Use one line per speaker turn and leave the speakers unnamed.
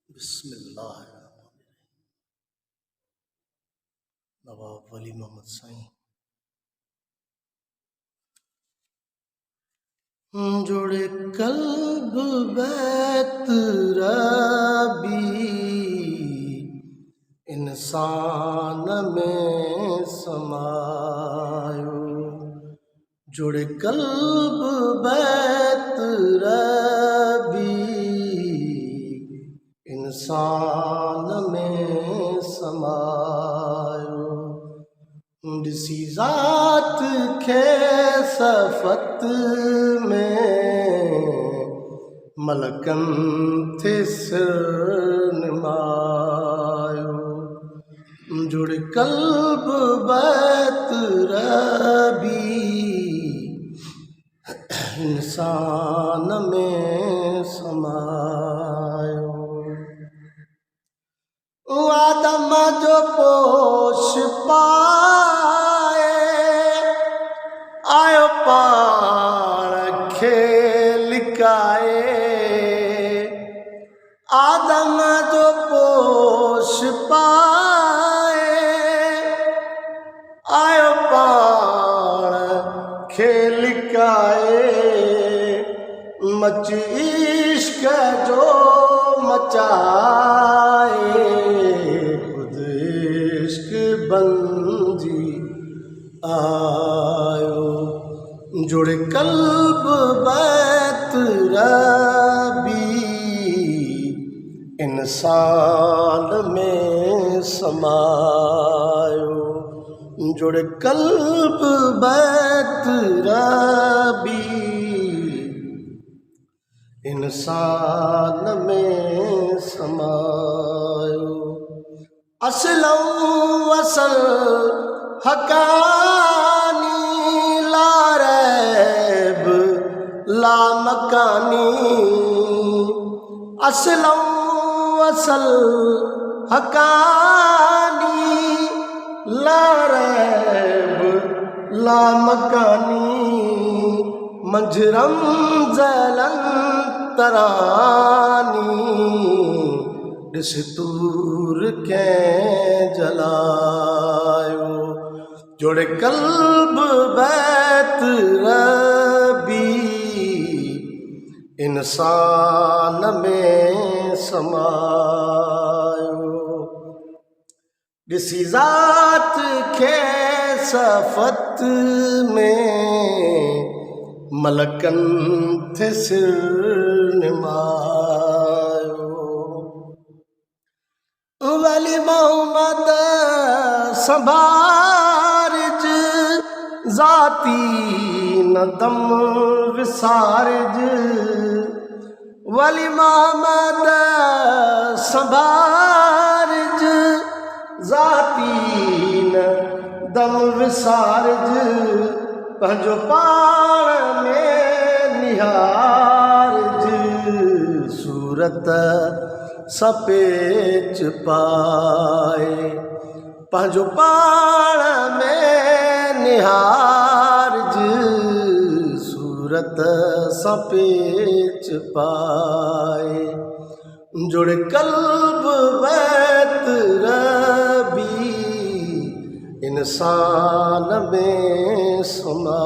बिस्मिल्लाहिर्रहमानिर्रहीम। नवाब वली मोहम्मद साईं। जुड़े कल्ब बैत रबी इंसान में समायो। जुड़े कल्ब बैत रबी इंसान में समायो। ॾिसी ज़ात खे सफ़त में मलकनि थे सिर निमायो। जुड़ कल्ब बैत रबी इंसान में समायो। आदम जो पोश पाए आयो पाण खे लिकाए। आदम जो पोश पाए आयो पाण खे लिकाए। मच इश्क जो मचाए खुद इश्क बंजी आयो। जुड़ कल्ब बैत रबी इंसान में समायो। जुड़ कल्ब बैत रबी इंसान में समायो। असलम वसल हकानी लारैब लामकानी। असलम वसल हकानी लारैब लामकानी। मंझरम ज़लन तरानी दस्तूर के जलायो। जुड़ कल्ब बैत रबी इंसान में समायो। ॾिसी ज़ात खे सफ़त में मलकनि थे सिर निमायो। वली मोहम्मद संभारज ज़ाती न दम विसारज। वली मोहम्मद संभारज ज़ाती न दम विसारज। पंहिंजो पाण में निहारज सूरत सपेच पाए। पंहिंजो पाण में निहारज सूरत सपेच पाए। जुड़ कल्ब बैत रबी इंसान में समा।